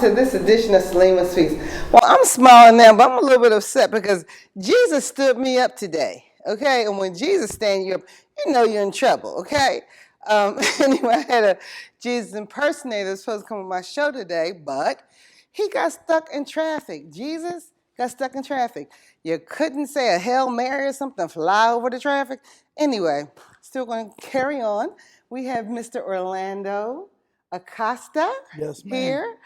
to this edition of Salima Speaks. Well, I'm smiling now, but I'm a little bit upset because Jesus stood me up today, okay? And when Jesus stands you up, you know you're in trouble, okay? Anyway, I had a Jesus impersonator that's supposed to come on my show today, but he got stuck in traffic. Jesus got stuck in traffic. You couldn't say a Hail Mary or something, fly over the traffic. Anyway, still going to carry on. We have Mr. Orlando Acosta Yes, ma'am. here,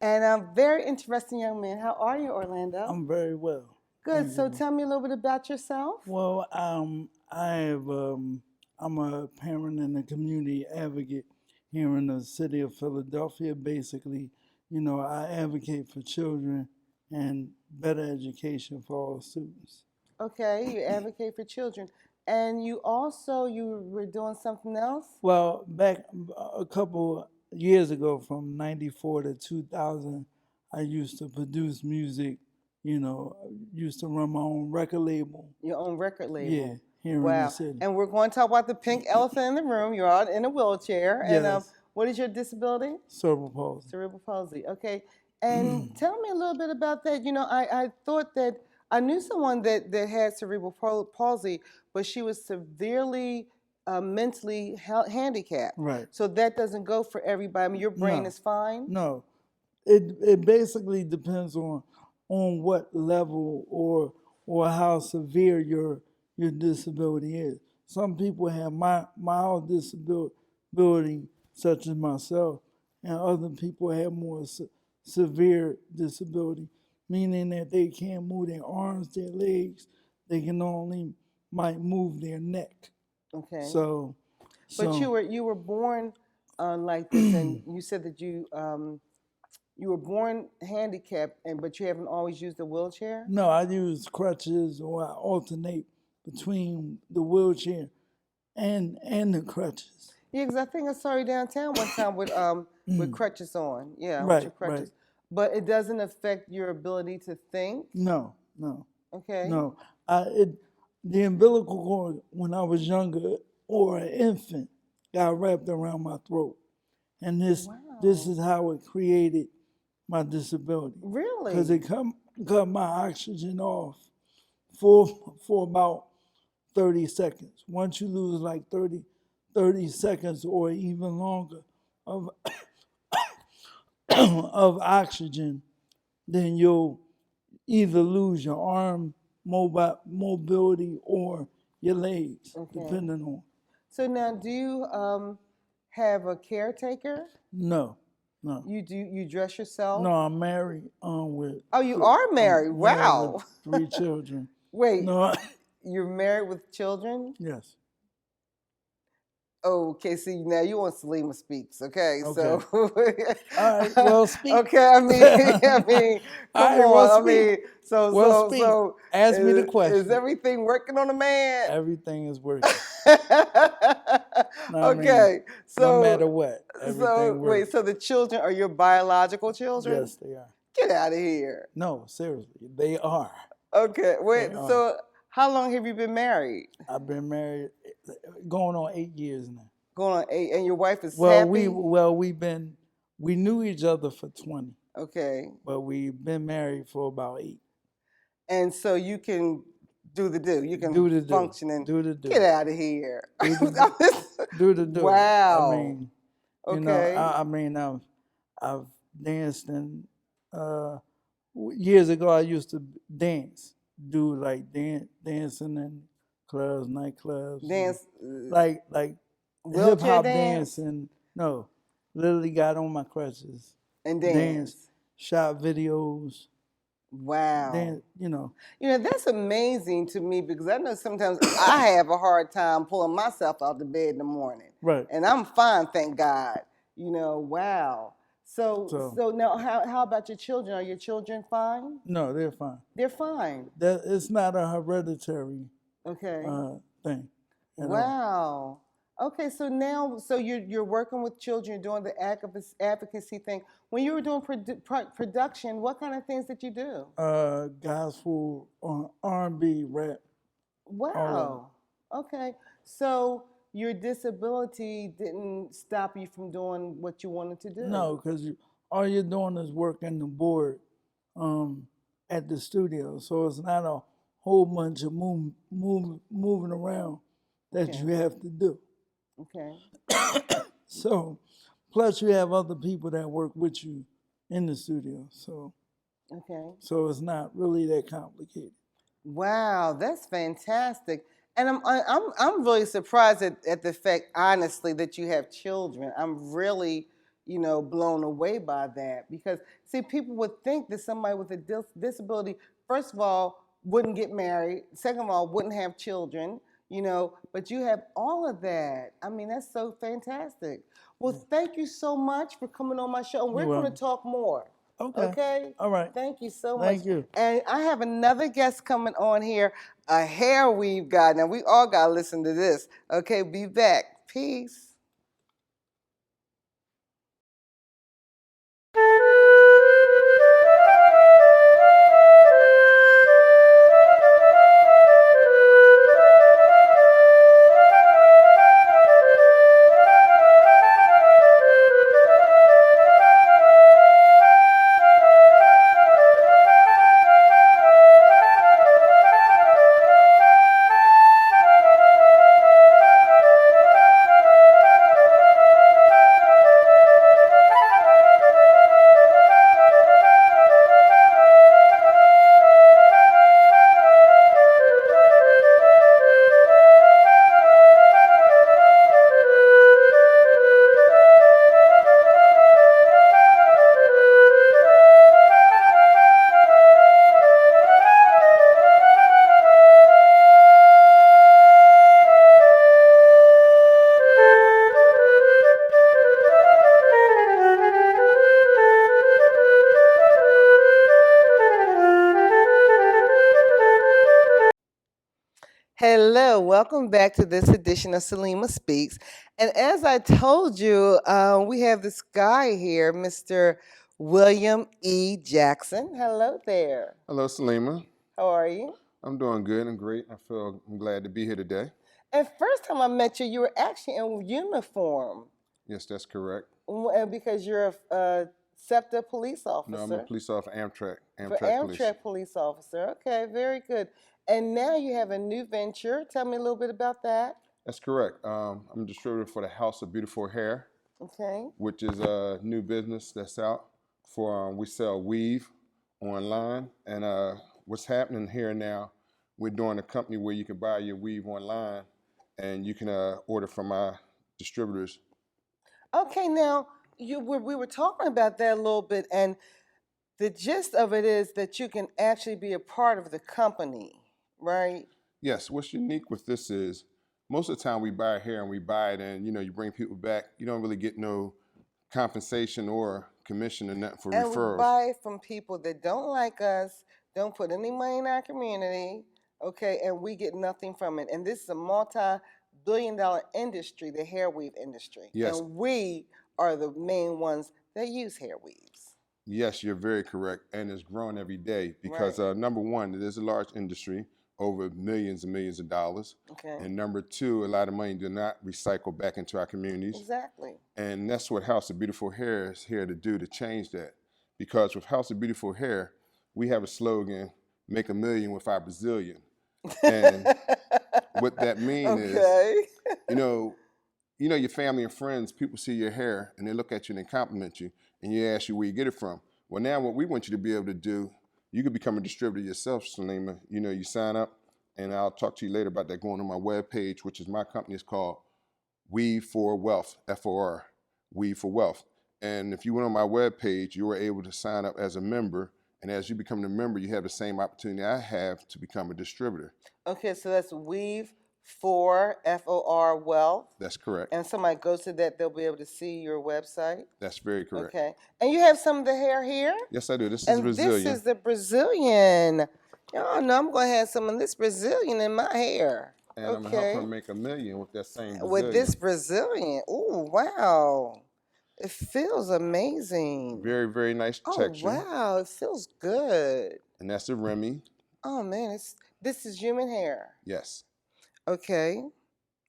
and a very interesting young man. How are you, Orlando? I'm very well. Good. Thank So you. tell me a little bit about yourself. Well, I'm a parent and a community advocate here in the city of Philadelphia. Basically, I advocate for children and better education for all students. Okay, you advocate for children, and you were doing something else. Well, back a couple years ago, from '94 to 2000, I used to produce music. Used to run my own record label. Your own record label. Yeah, here in the Wow. city. And we're going to talk about the pink elephant in the room. You're out in a wheelchair, and Yes. what is your disability? Cerebral palsy. Cerebral palsy. Okay. And tell me a little bit about that. I thought that I knew someone that had cerebral palsy, but she was severely mentally handicapped. Right. So that doesn't go for everybody. I mean, your brain No. is fine. No, it basically depends on what level or how severe your disability is. Some people have mild disability, such as myself, and other people have more severe disability, meaning that they can't move their arms, their legs. They can only might move their neck. Okay. But you were born like this, and you said that you were born handicapped, but you haven't always used a wheelchair? No, I use crutches, or I alternate between the wheelchair and the crutches. Yeah, because I think I saw you downtown one time with crutches on. Yeah, with Right, your crutches. right. But it doesn't affect your ability to think? No. Okay. No. The umbilical cord, when I was younger or an infant, got wrapped around my throat. And this is how it created my disability. Really? Because it cut my oxygen off for about 30 seconds. Once you lose like 30 seconds or even longer of of oxygen, then you'll either lose your arm mobility or your legs, depending on. So now, do you have a caretaker? No. You dress yourself? No, I'm married with. Oh, you are married. Wow. With 3 children. Wait. No. You're married with children? Yes. Okay, see, now you want Salima Speaks, okay? Okay. So, all right, well, speak. Okay, I mean, come all right, on. well, I mean, speak. so Ask me the question. Is everything working on the man? Everything is working. Okay, no matter what, everything works. Wait, so the children are your biological children? Yes, they are. Get out of here. No, seriously, they are. Okay, wait, so how long have you been married? I've been married going on 8 years now. Going on 8, and your wife is happy? We knew each other for 20. Okay. But we've been married for about 8. And so you can do the do. You can function and do the do. Get out of here. Do the do. Wow. I mean, I've danced and years ago I used to dance, do like dancing in clubs, nightclubs. Dance. Like hip hop dance and literally got on my crutches. And dance. Shot videos. Wow. Dance, that's amazing to me because I know sometimes I have a hard time pulling myself out of bed in the morning. Right. And I'm fine, thank God. Wow. So now how about your children? Are your children fine? No, they're fine. They're fine. It's not a hereditary thing. Wow. Okay, so now, you're working with children, doing the advocacy thing. When you were doing production, what kind of things did you do? Gospel, R&B, rap. Wow. Okay, so your disability didn't stop you from doing what you wanted to do? No, because all you're doing is working the board at the studio. So it's not a whole bunch of moving around that Okay. you have to do. Okay. So, plus you have other people that work with you in the studio. So Okay. it's not really that complicated. Wow, that's fantastic. And I'm really surprised at the fact, honestly, that you have children. I'm really, blown away by that because see, people would think that somebody with a disability, first of all, wouldn't get married. Second of all, wouldn't have children. But you have all of that. I mean, that's so fantastic. Well, thank you so much for coming on my show, and we're You're going to welcome. talk more. Okay. Okay. All right. Thank you so much. Thank you. And I have another guest coming on here, a hair weave guy. Now, we all got to listen to this. Okay, be back. Peace. Hello, welcome back to this edition of Salima Speaks. And as I told you, we have this guy here, Mr. William E. Jackson. Hello there. Hello, Salima. How are you? I'm doing good and great. I'm glad to be here today. And first time I met you, you were actually in uniform. Yes, that's correct. Because you're a SEPTA police officer. No, I'm a police officer, Amtrak For Amtrak police officer. Okay, very good. And now you have a new venture. Tell me a little bit about that. That's correct. I'm a distributor for the House of Beautiful Hair, Okay. which is a new business that's out for, we sell weave online. And what's happening here now, we're doing a company where you can buy your weave online and you can order from our distributors. Okay, now we were talking about that a little bit, and the gist of it is that you can actually be a part of the company, right? Yes, what's unique with this is most of the time we buy hair and we buy it and you bring people back, you don't really get no compensation or commission or nothing for referrals. And we buy it from people that don't like us, don't put any money in our community, okay, and we get nothing from it. And this is a multi-billion-dollar industry, the hair weave industry. Yes. And we are the main ones that use hair weaves. Yes, you're very correct, and it's growing every day because number one, it is a large industry, over millions and millions of dollars. Okay. And number two, a lot of money do not recycle back into our communities. Exactly. And that's what House of Beautiful Hair is here to do, to change that. Because with House of Beautiful Hair, we have a slogan, make $1 million with our Brazilian. And what that means is, your family and friends, people see your hair and they look at you and they compliment you and you ask you where you get it from. Well, now what we want you to be able to do, you could become a distributor yourself, Salima. You sign up, and I'll talk to you later about that going on my webpage, which is my company. It's called Weave for Wealth, F-O-R, Weave for Wealth. And if you went on my webpage, you were able to sign up as a member. And as you become a member, you have the same opportunity I have to become a distributor. Okay, so that's Weave for F-O-R Wealth. That's correct. And somebody goes to that, they'll be able to see your website. That's very correct. Okay. And you have some of the hair here? Yes, I do. This is Brazilian. This is the Brazilian. Y'all know I'm going to have some of this Brazilian in my hair. And I'm going to help her make $1 million with that same Brazilian. With this Brazilian. Ooh, wow. It feels amazing. Very, very nice texture. Oh, wow. It feels good. And that's a Remy. Oh, man. This is human hair. Yes. Okay.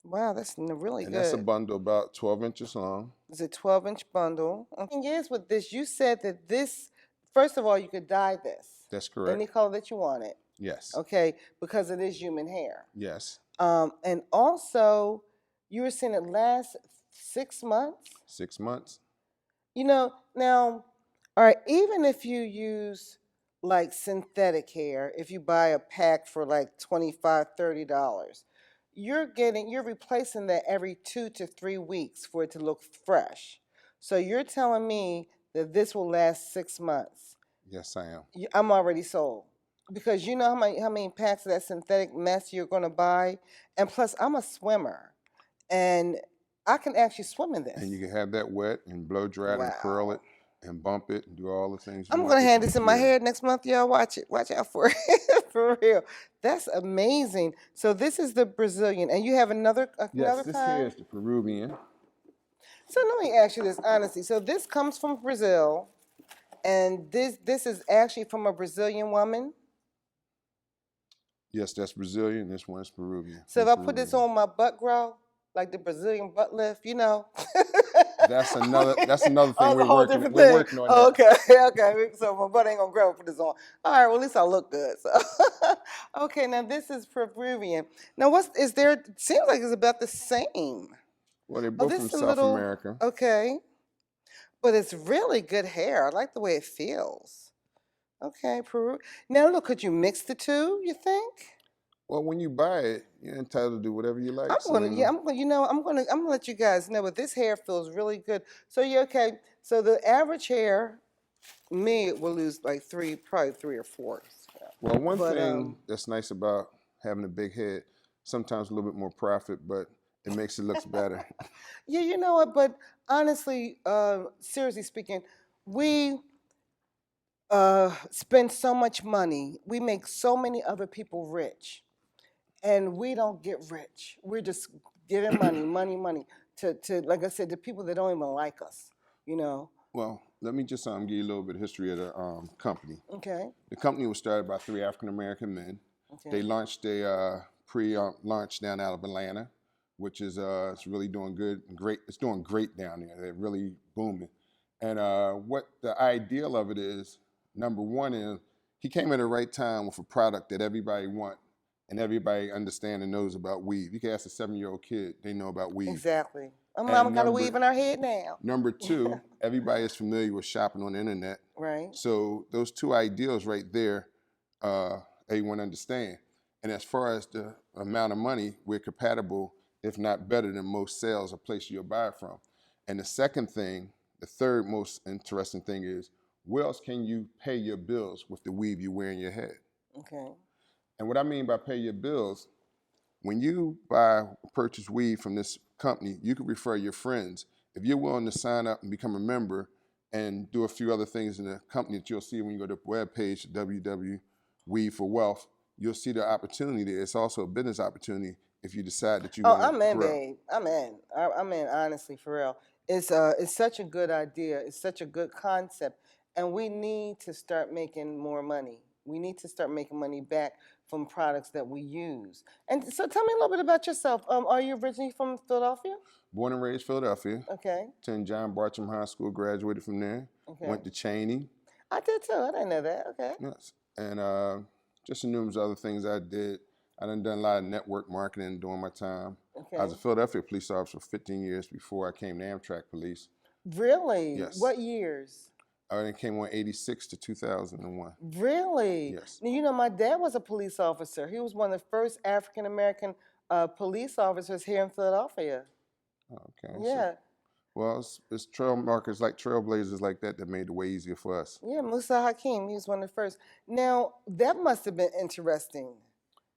Wow, that's really And good. that's a bundle about 12 inches long. It's a 12-inch bundle. The thing is with this, you said that this, first of all, you could dye this. That's correct. Any color that you wanted. Yes. Okay, because it is human hair. Yes. And also, you were saying it lasts 6 months? 6 months. You know, now, all right, even if you use like synthetic hair, if you buy a pack for like $25, $30, you're replacing that every 2 to 3 weeks for it to look fresh. So you're telling me that this will last 6 months. Yes, I am. I'm already sold. Because you know how many packs of that synthetic mess you're gonna buy? And plus I'm a swimmer and I can actually swim in this. And you can have that wet and blow dry it and curl Wow. it and bump it and do all the things you I'm want gonna with have it. this in my Yeah. hair next month, y'all. Watch it. Watch out for it. For real. That's amazing. So this is the Brazilian, and you have another Yes, this kind. here is the Peruvian. So let me ask you this honestly. So this comes from Brazil, and this is actually from a Brazilian woman. Yes, that's Brazilian. This one's Peruvian. So if I put this on my butt grow, like the Brazilian butt lift, you know. That's another thing Oh, we're a whole working. different We're thing. working on Oh, that. okay, okay. So my butt ain't gonna grow for this on. All right. Well, at least I look good. So, okay. Now this is Peruvian. Now what's is there? It seems like it's about the same. Well, they're Oh, both this from is a South little America. okay, but it's really good hair. I like the way it feels. Okay, Peru. Now look, could you mix the two? You think? Well, when you buy it, you're entitled to do whatever you like. I'm gonna, Salima. yeah, I'm gonna, I'm gonna let you guys know. But this hair feels really good. So yeah, okay. So the average hair, me, will lose like probably 3 or 4. Well, one But thing that's nice about having a big head, sometimes a little bit more profit, but it makes it look better. yeah, you know what? But honestly, seriously speaking, we spend so much money. We make so many other people rich, and we don't get rich. We're just giving money, money, money to like I said, to people that don't even like us. You know. Well, let me just give you a little bit of history of the company. Okay. The company was started by 3 African American men. Okay. They launched a pre-launch down out of Atlanta, which is it's really doing good and great. It's doing great down there. They're really booming. And what the ideal of it is, number one is he came at the right time with a product that everybody want and everybody understand and knows about weave. You can ask a 7-year-old kid, they know about weave. Exactly. My mama got a weave in her head now. Number two, everybody is familiar with shopping on the internet. Right. So those two ideals right there, everyone understand. And as far as the amount of money, we're compatible, if not better than most sales or place you'll buy it from. And the second thing, the third most interesting thing is, where else can you pay your bills with the weave you wear in your head? Okay. And what I mean by pay your bills, when you purchase weave from this company, you can refer your friends. If you're willing to sign up and become a member and do a few other things in the company that you'll see when you go to the webpage, www.weave for Wealth, you'll see the opportunity there. It's also a business opportunity if you decide that you want to I'm in, grow. babe. I'm in. I'm in, honestly, for real. It's such a good idea. It's such a good concept. And we need to start making more money. We need to start making money back from products that we use. And so tell me a little bit about yourself. Are you originally from Philadelphia? Born and raised Philadelphia. Okay. Attended John Bartram High School, graduated from there. Okay. Went to Cheney. I did too. I didn't know that. Okay. Yes. And just numerous other things I did. I done a lot of network marketing during my time. Okay. I was a Philadelphia police officer for 15 years before I came to Amtrak Police. Really? Yes. What years? I then came on 86 to 2001. Really? Yes. Now, you know, my dad was a police officer. He was one of the first African American police officers here in Philadelphia. Okay. Yeah. So, well, it's trail markers like trailblazers like that made it way easier for us. Yeah, HAkeem, he was one of the first. Now, that must have been interesting.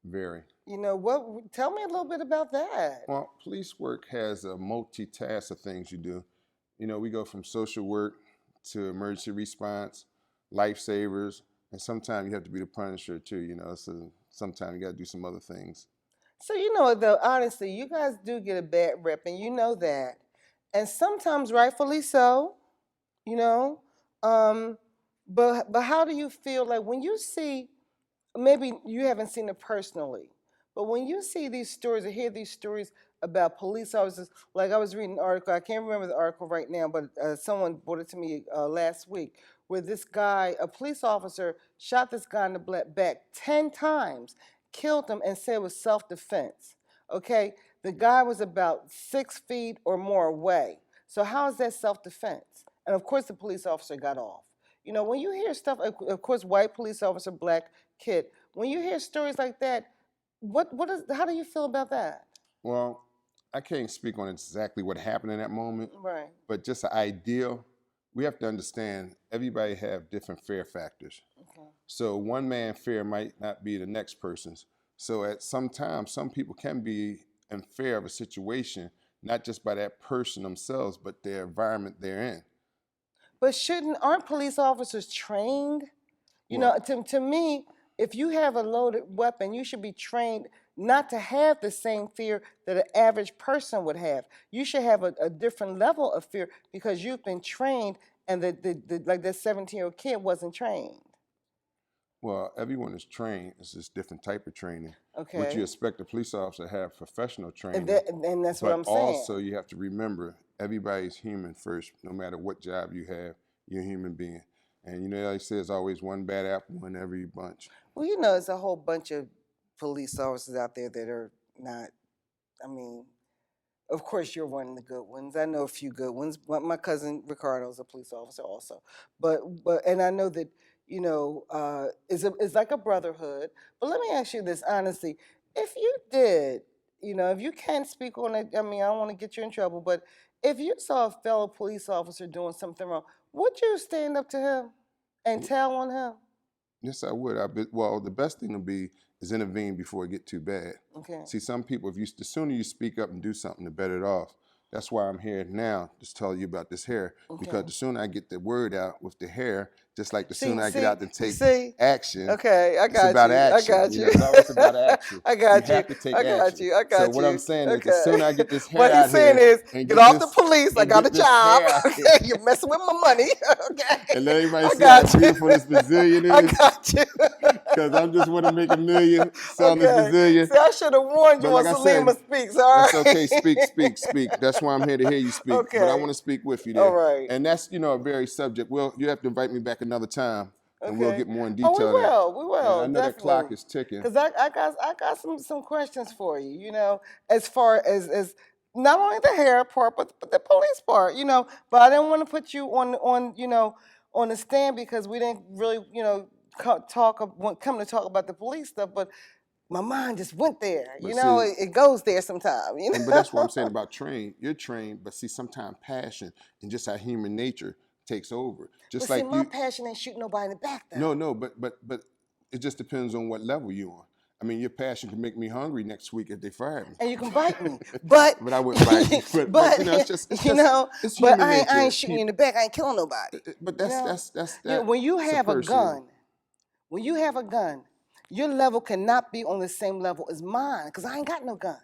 Very. You know, tell me a little bit about that. Well, police work has a multitask of things you do. You know, we go from social work to emergency response, lifesavers, and sometimes you have to be the punisher too, you know, so sometimes you got to do some other things. So, you know, though, honestly, you guys do get a bad rep, and you know that. And sometimes rightfully so, you know. But how do you feel like when you see, maybe you haven't seen it personally, But when you see these stories or hear these stories about police officers, like I was reading an article, I can't remember the article right now, but someone brought it to me last week, where this guy, a police officer, shot this guy in the back 10 times, killed him, and said it was self-defense. Okay? The guy was about 6 feet or more away. So how is that self-defense? And of course the police officer got off. You know, when you hear stuff, of course, white police officer, black kid, when you hear stories like that, how do you feel about that? Well, I can't speak on exactly what happened in that moment, Right. but just an ideal, we have to understand everybody have different fear factors. Okay. So one man's fear might not be the next person's. So at some time, some people can be in fear of a situation, not just by that person themselves, but their environment they're in. But aren't police officers trained? You know, to me, if you have a loaded weapon, you should be trained not to have the same fear that an average person would have. You should have a different level of fear because you've been trained, and like that 17-year-old kid wasn't trained. Well, everyone is trained. It's just different type of training. Okay. What you expect a police officer to have professional training. And that's what I'm saying. But also you have to remember, everybody's human first. No matter what job you have, you're a human being. And you know, like I say, there's always one bad apple in every bunch. Well, you know, there's a whole bunch of police officers out there that are not, I mean, of course you're one of the good ones. I know a few good ones. My cousin Ricardo is a police officer also. And I know that, you know, it's like a brotherhood. But let me ask you this honestly. If you did, you know, if you can't speak on it, I mean, I don't want to get you in trouble, but if you saw a fellow police officer doing something wrong, would you stand up to him and tell on him? Yes, I would. Well, the best thing to be is intervene before it get too bad. Okay. See, some people, the sooner you speak up and do something, the better it off. That's why I'm here now to tell you about this hair. Okay. Because the sooner I get the word out with the hair, just like the sooner I get out to take action. Okay, I got it's about you. action. I got you. It's always about action. I got you. You have to take I got action. you. I got so you. what I'm saying is, Okay. the sooner I get this hair what out he's saying here, is, get off the police. I got a job. Okay, you're messing with my money. Okay. And let everybody see how beautiful this Brazilian is. I got you. Because I just want to make $1 million selling this Brazilian. See, I should have warned you But when like I Salima said, speaks. All right. That's okay. Speak. That's why I'm here to hear you speak. Okay. But I want to speak with you there. All right. And that's, you know, a very subject. Well, you have to invite me back another time, and we'll get more in Oh, detail. we will. And I know that clock is ticking. Because I got some questions for you. You know, as far as not only the hair part, but the police part. You know, but I didn't want to put you on you know, on the stand because we didn't really, you know, come to talk about the police stuff, but my mind just went there. But you know, see, it goes there sometimes. You know? But that's what I'm saying about trained. You're trained, but see, sometimes passion and just our human nature takes over. Just but like see, my passion ain't shooting nobody in the back, though. No, but it just depends on what level you're on. I mean, your passion can make me hungry next week if they fire me. And you can bite me, but I wouldn't bite you. But you know, it's but human nature. I ain't shooting you in the back. I ain't killing nobody. But that's when you have a gun, your level cannot be on the same level as mine because I ain't got no gun.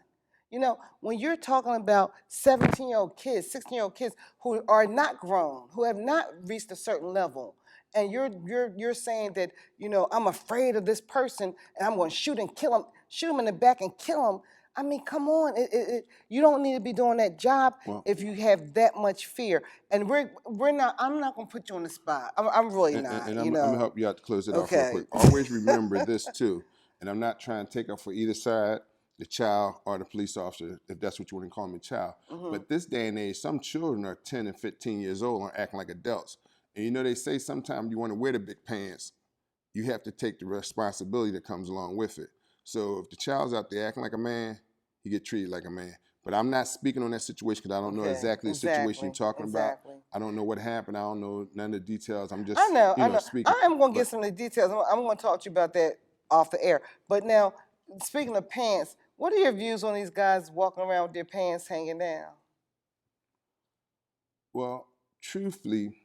You know, when you're talking about 17-year-old kids, 16-year-old kids who are not grown, who have not reached a certain level, and you're saying that, you know, I'm afraid of this person and I'm going to shoot him in the back and kill him. I mean, come on. You don't need to be doing that job if you have that much fear. And I'm not going to put you on the spot. I'm really not. And I'm going to help you out to close it off real quick. Always remember this too, and I'm not trying to take up for either side, the child or the police officer, if that's what you want to call me, child. But this day and age, some children are 10 and 15 years old and acting like adults. And you know, they say sometimes you want to wear the big pants, you have to take the responsibility that comes along with it. So if the child's out there acting like a man, he get treated like a man. But I'm not speaking on that situation because I don't know exactly the situation you're talking about. I don't know what happened. I don't know none of the details. I'm just I know. speaking. I am going to get some of the details. I'm going to talk to you about that off the air. But now, speaking of pants, what are your views on these guys walking around with their pants hanging down? Well, truthfully,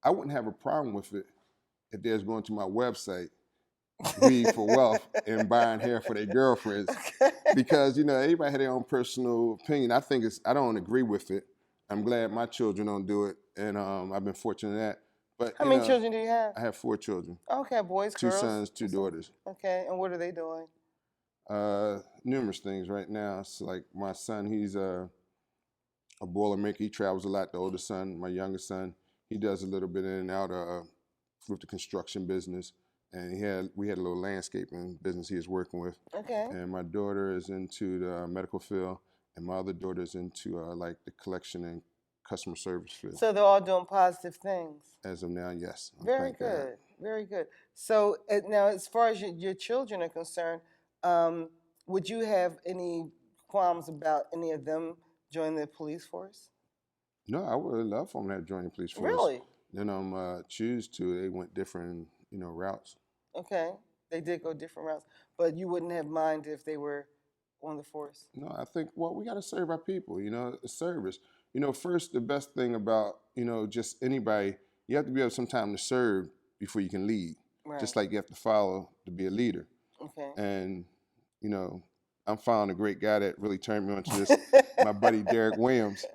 I wouldn't have a problem with it if they was going to my website, Weed for Wealth, and buying hair for their girlfriends. Because, you know, everybody had their own personal opinion. I don't agree with it. I'm glad my children don't do it, and I've been fortunate in that. But how many children do you have? I have 4 children. Okay, boys, girls? 2 sons, 2 daughters. Okay, and what are they doing? Numerous things right now. It's like my son, he's a Boilermaker. He travels a lot. The older son, my youngest son, he does a little bit in and out with the construction business. And we had a little landscaping business he was working with. Okay. And my daughter is into the medical field, and my other daughter is into like the collection and customer service field. So they're all doing positive things. As of now, yes. Very good. Very good. So now, as far as your children are concerned, would you have any qualms about any of them joining the police force? No, I would love for them to have joined the police force. Really? Then choose to. They went different, routes. Okay. They did go different routes, but you wouldn't have mind if they were on the force? No, I think, well, we got to serve our people, service. First, the best thing about, just anybody, you have to be able sometime to serve before you can lead. Right. Just like you have to follow to be a leader. Okay. And, I'm following a great guy that really turned me on to this, my buddy Derek Williams.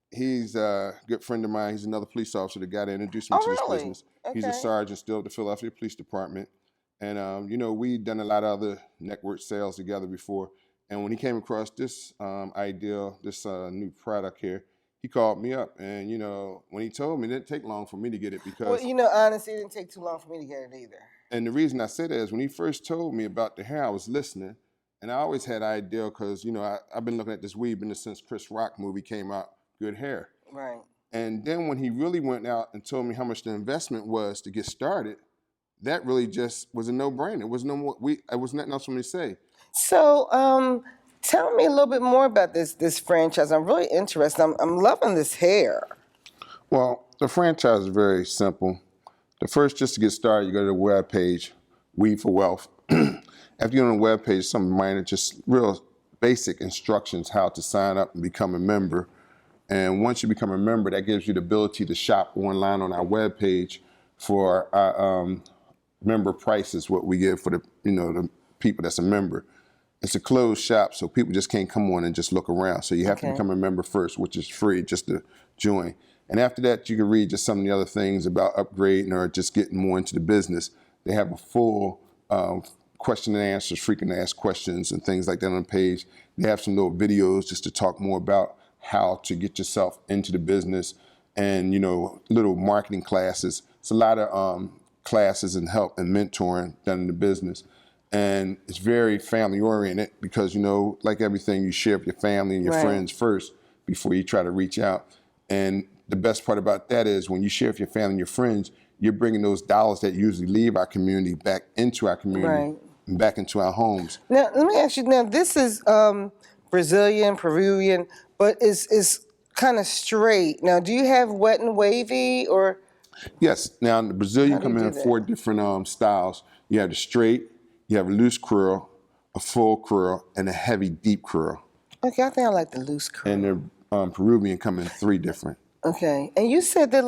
He's a good friend of mine. He's another police officer, the guy that introduced me to this business. Okay. He's a sergeant still at the Philadelphia Police Department. And, we'd done a lot of other network sales together before. And when he came across this idea, this new product here, he called me up. And, when he told me, it didn't take long for me to get it because... Well, honestly, it didn't take too long for me to get it either. And the reason I said that is when he first told me about the hair, I was listening. And I always had an idea because, I've been looking at this weed since Chris Rock movie came out, Good Hair. Right. And then when he really went out and told me how much the investment was to get started, that really just was a no-brainer. It was no more. It was nothing else for me to say. So, tell me a little bit more about this franchise. I'm really interested. I'm loving this hair. Well, the franchise is very simple. The first, just to get started, you go to the web page, Weed for Wealth. After you're on the web page, some minor, just real basic instructions how to sign up and become a member. And once you become a member, that gives you the ability to shop online on our web page for our member prices, what we give for the people that's a member. It's a closed shop, so people just can't come on and just look around. So you have to become a member first, which is free just to join. And after that, you can read just some of the other things about upgrading or just getting more into the business. They have a full question and answers, frequent asked questions and things like that on the page. They have some little videos just to talk more about how to get yourself into the business and, little marketing classes. It's a lot of classes and help and mentoring done in the business. And it's very family oriented because, like everything, you share with your family and your friends first before you try to reach out. And the best part about that is when you share with your family and your friends, you're bringing those dollars that usually leave our community back into our community and back into our homes. Now, let me ask you, this is Brazilian, Peruvian, but is kind of straight. Now, do you have wet and wavy or? Yes. Now, the Brazilian come in 4 different styles. You have the straight, you have a loose curl, a full curl, and a heavy, deep curl. Okay, I think I like the loose curl. And the Peruvian come in 3 different. Okay, and you said that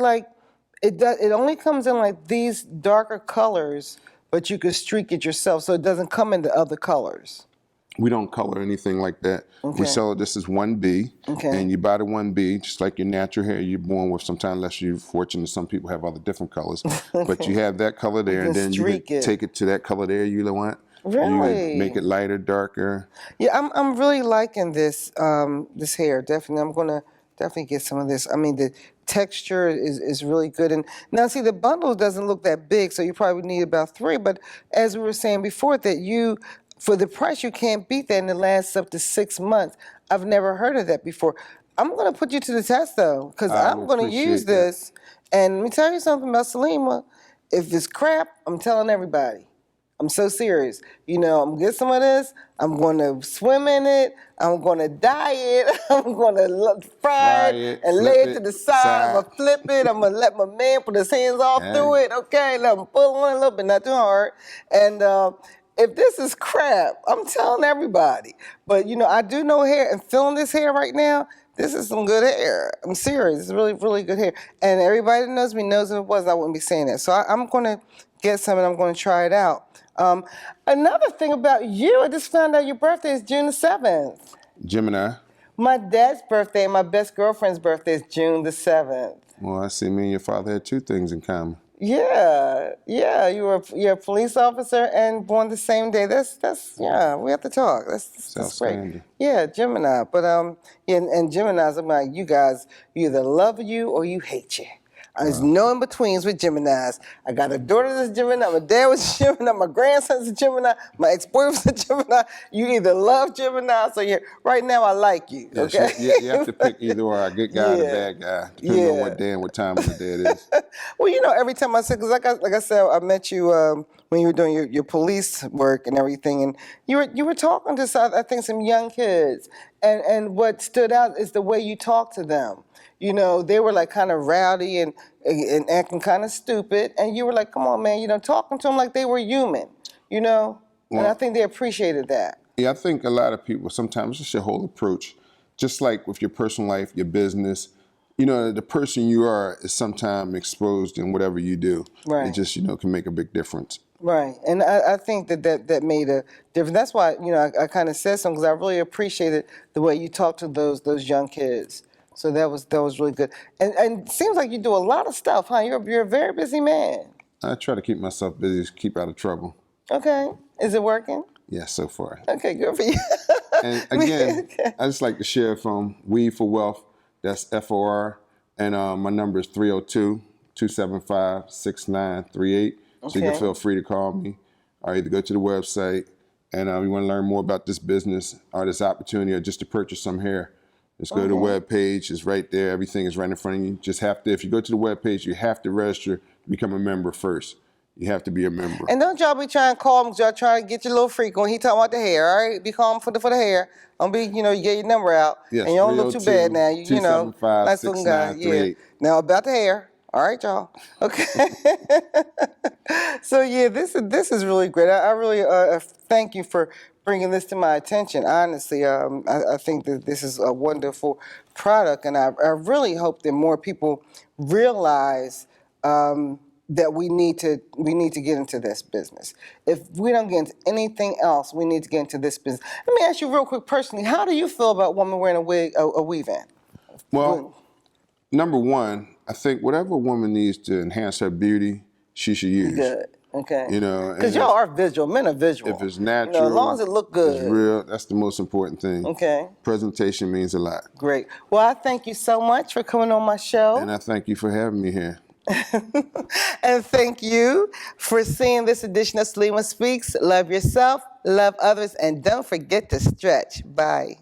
it only comes in these darker colors, but you could streak it yourself, so it doesn't come in the other colors. We don't color anything like that. Okay. We sell it, this is 1B, and you buy the 1B, just like your natural hair you're born with. Sometimes, unless you're fortunate, some people have other different colors. But you have that color there, and then you can take it to that color there you want. Really? You make it lighter, darker. Yeah, I'm really liking this this hair. Definitely, I'm gonna definitely get some of this. I mean, the texture is really good. And now, see, the bundle doesn't look that big, so you probably need about 3. But as we were saying before, that for the price, you can't beat that, and it lasts up to 6 months. I've never heard of that before. I'm going to put you to the test, though, because I'm going to use this. And let me tell you something about Salima. If it's crap, I'm telling everybody. I'm so serious. I'm going to get some of this. I'm going to swim in it. I'm going to dye it. I'm going to fry it and lay it to the side. I'm going to flip it. I'm going to let my man put his hands off through it. Okay, let him pull on it a little bit, not too hard. And if this is crap, I'm telling everybody. But, I do know hair, and feeling this hair right now, this is some good hair. I'm serious. It's really, really good hair. And everybody that knows me knows if it was, I wouldn't be saying that. So I'm going to get some, and I'm going to try it out. Another thing about you, I just found out your birthday is June the 7th. Gemini. My dad's birthday and my best girlfriend's birthday is June the 7th. Well, I see me and your father had 2 things in common. Yeah. You're a police officer and born the same day. That's yeah. We have to talk. It's That's great. outstanding. Yeah, Gemini. But yeah, and Gemini's. I'm like, you guys, you either love you or you hate you. There's Wow. no in betweens with Geminis. I got a daughter that's Gemini. My dad was Gemini. My grandson's a Gemini. My ex-boyfriend's a Gemini. You either love Gemini, so you right now I like you. Yes, Okay. you have to pick either or a good guy or a Yeah. bad guy, depending on Yeah. what day and what time of the day it is. Well, every time I said, because like I said, I met you when you were doing your police work and everything, and you were talking to I think some young kids, and what stood out is the way you talk to them. They were like kind of rowdy and acting kind of stupid, and you were like, come on, man, talking to them like they were human, and I Well, think they appreciated that. yeah, I think a lot of people sometimes it's your whole approach, just like with your personal life, your business. The person you are is sometimes exposed in whatever you do. Right. It just can make a big difference. Right, and I think that made a difference. That's why I kind of said something because I really appreciated the way you talked to those young kids. So that was really good. And it seems like you do a lot of stuff, huh? You're a very busy man. I try to keep myself busy, keep out of trouble. Okay, is it working? Yeah, so far. Okay, good for you. And again, Okay. I just like to share from Weed for Wealth. That's FOR. And my number is 302-275-6938. So you can Okay. feel free to call me or either go to the website and you want to learn more about this business or this opportunity or just to purchase some hair. Just go to the web page. It's right there. Everything is right in front of you. Just have to, if you go to the web page, you have to register, become a member first. You have to be a member. And don't y'all be trying to call him, y'all trying to get your little freak on. He talking about the hair, all right? Be calm for the hair. Don't be, you get your number out. Yes, and you don't look too bad now. You know, 302-275-6938. nice looking guy. Yeah. Now about the hair. All right, y'all. Okay. So yeah, this is really great. I really thank you for bringing this to my attention. Honestly, I think that this is a wonderful product, and I really hope that more people realize that we need to get into this business. If we don't get into anything else, we need to get into this business. Let me ask you real quick, personally, how do you feel about women wearing a wig, a weave-in? Well, number one, I think whatever a woman needs to enhance her beauty, she should use. Good. Okay. Because and y'all are visual. Men are visual. if it's natural, as long as it look good. it's real, that's the most important thing. Okay. Presentation means a lot. Great. Well, I thank you so much for coming on my show. And I thank you for having me here. And thank you for seeing this edition of Salima Speaks. Love yourself, love others, and don't forget to stretch. Bye.